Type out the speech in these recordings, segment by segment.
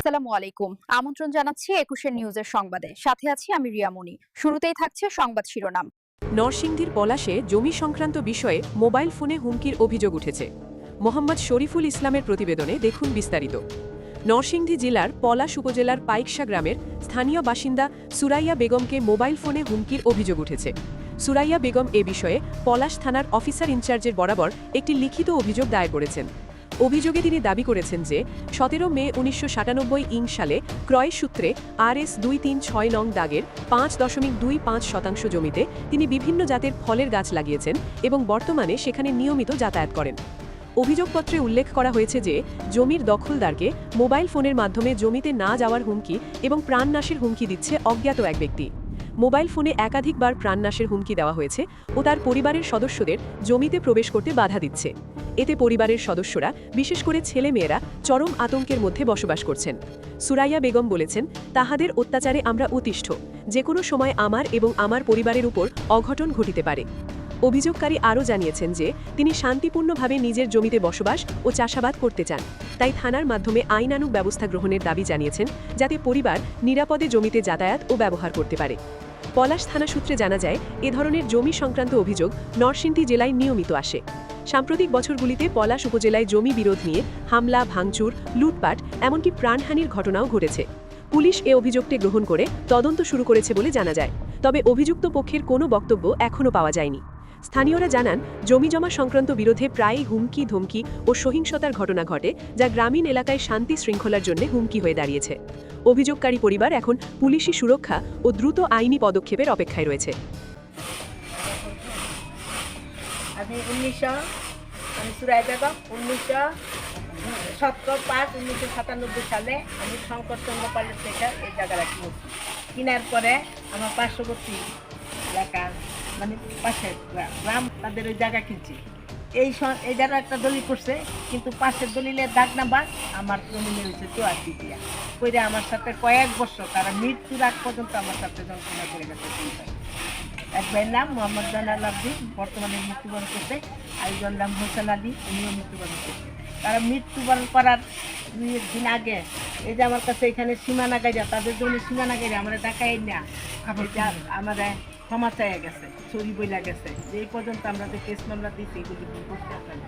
আসসালামু আলাইকুম। আমন্ত্রণ জানাচ্ছি ২১ নিউজের সংবাদে। সাথে আছি আমি রিয়ামণি। শুরুতেই থাকছে সংবাদ শিরোনাম। নরসিংদীর পলাশে জমি সংক্রান্ত বিষয়ে মোবাইল ফোনে হুমকির অভিযোগ উঠেছে। মোহাম্মদ শরীফুল ইসলামের প্রতিবেদনে দেখুন বিস্তারিত। নরসিংদী জেলার পলাশ উপজেলার পাইকশা গ্রামের স্থানীয় বাসিন্দা সুরাইয়া বেগমকে মোবাইল ফোনে হুমকির অভিযোগ উঠেছে। সুরাইয়া বেগম এ বিষয়ে পলাশ থানার অফিসার ইনচার্জের বরাবর একটি লিখিত অভিযোগ দায়ের করেছেন। অভিযোগে তিনি দাবি করেছেন যে ১৭ মে ১৯৯৭ সালে ক্রয় সূত্রে RS ২৩৬ নং দাগের ৫.25% জমিতে তিনি বিভিন্ন জাতের ফলের গাছ লাগিয়েছেন এবং বর্তমানে সেখানে নিয়মিত যাতায়াত করেন। অভিযোগপত্রে উল্লেখ করা হয়েছে যে জমির দখলদারকে মোবাইল ফোনের মাধ্যমে জমিতে না যাওয়ার হুমকি এবং প্রাণনাশের হুমকি দিচ্ছে অজ্ঞাত এক ব্যক্তি। মোবাইল ফোনে একাধিকবার প্রাণনাশের হুমকি দেওয়া হয়েছে ও তার পরিবারের সদস্যদের জমিতে প্রবেশ করতে বাধা দিচ্ছে। এতে পরিবারের সদস্যরা, বিশেষ করে ছেলেমেয়েরা, চরম আতঙ্কের মধ্যে বসবাস করছেন। সুরাইয়া বেগম বলেছেন, তাহাদের অত্যাচারে আমরা অতিষ্ঠ। যে কোনো সময় আমার এবং আমার পরিবারের উপর অঘটন ঘটিতে পারে। অভিযোগকারী আরও জানিয়েছেন যে তিনি শান্তিপূর্ণভাবে নিজের জমিতে বসবাস ও চাষাবাদ করতে চান, তাই থানার মাধ্যমে আইনানুগ ব্যবস্থা গ্রহণের দাবি জানিয়েছেন যাতে পরিবার নিরাপদে জমিতে যাতায়াত ও ব্যবহার করতে পারে। পলাশ থানা সূত্রে জানা যায়, এ ধরনের জমি সংক্রান্ত অভিযোগ নরসিংদী জেলায় নিয়মিত আসে। সাম্প্রতিক বছরগুলিতে পলাশ উপজেলায় জমি বিরোধ নিয়ে হামলা, ভাঙচুর, লুটপাট, এমনকি প্রাণহানির ঘটনাও ঘটেছে। পুলিশ এ অভিযোগটি গ্রহণ করে তদন্ত শুরু করেছে বলে জানা যায়, তবে অভিযুক্ত পক্ষের কোনো বক্তব্য এখনও পাওয়া যায়নি। স্থানীয়রা জানান, জমিজমা সংক্রান্ত বিরোধে প্রায়ই হুমকি, ধমকি ও সহিংসতার ঘটনা ঘটে, যা গ্রামীণ এলাকায় শান্তি শৃঙ্খলার জন্য হুমকি হয়ে দাঁড়িয়েছে। অভিযোগকারী পরিবার এখন পুলিশি সুরক্ষা ও দ্রুত আইনি পদক্ষেপের অপেক্ষায় রয়েছে। আমি সুরাইয়া বেগম 1997 সালে আমি শঙ্করচন্দ্র পালের থেকে এই জায়গাটা কিনেছি। কেনার পরে আমার পার্শ্ববর্তী এলাকার মানে পাশের গ্রাম তাদের ওই জায়গা কিনছি। এই জায়গা একটা দলিল করছে, কিন্তু পাশের দলিলের দাগ নাম্বার আমার জমিনে হয়েছে 84 দিয়া করে আমার সাথে কয়েক বছর তারা মৃত্যুর আগ পর্যন্ত আমার সাথে যন্ত্রণা করে গেছে। এক ভাইয়ের নাম মোহাম্মদ জানাল আব্দি, বর্তমানে মৃত্যুবরণ করছে। আরেকজন নাম হোসেন আলী, উনিও মৃত্যুবরণ করছে। তারা মৃত্যুবরণ করার 2 দিন আগে এই যে আমার কাছে এখানে সীমানা গাইরা, তাদের জন্য সীমানা গাইরা আমার দেখাই না, আমার ক্ষমা চাইয়া গেছে, চুরি বইলা গেছে যে এই পর্যন্ত আমরা যে কেস মামলা দিচ্ছি এগুলি করতে আসলাম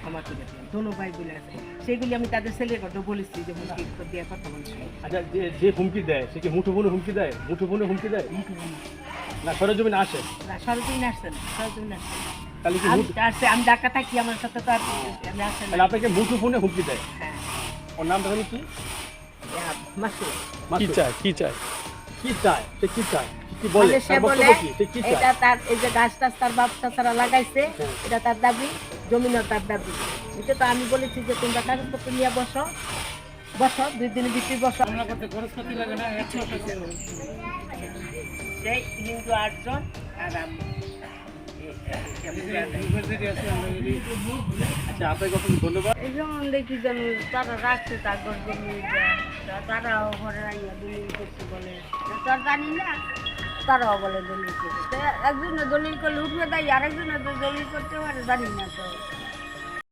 ক্ষমা করে দিলাম, দোনো ভাই বলে আছে। সেগুলি আমি তাদের ছেলের কথা বলেছি যে হুমকি দিয়ে কথা বলছি। আচ্ছা, যে হুমকি দেয় সে কি মুঠোফোনে হুমকি দেয়? মুঠোফোনে হুমকি দেয় না সরজমিনে আসে? না, সরজমিনে আসছে না, সরজমিনে আসছে তাহলে কি আসছে আমি ঢাকা থাকি, আমার সাথে তো আর আমি আসে না। আপনাকে মুঠোফোনে হুমকি দেয়? হ্যাঁ। ওর নামটা হলো কি? মাসুদ। কি চায়? কি চায়? কি চায়? সে কি চায়? কি বলে? সে বলে এটা তার, এই যে গাছ টাছ তার বাপ তারা লাগাইছে, এটা তার দাবি, জমিনও তার দাবি। এটা তো আমি বলেছি যে তোমরা কাগজপত্র নিয়ে বসো 2 দিনের ভিতরে বসো। সেই হিন্দু 8 জন আর আমি। আচ্ছা, আপনাকে অসংখ্য ধন্যবাদ। এই যেমন দেখি যে তারা রাখছে তার জমি, তারাও ঘরে আইয়া দলিল করছে বলে, তার জানি না, তারাও বলে দলিল করছে। একজনে দলিল করলে উঠবে দেয়, আরেকজনে দলিল করতে পারে, জানি না তো।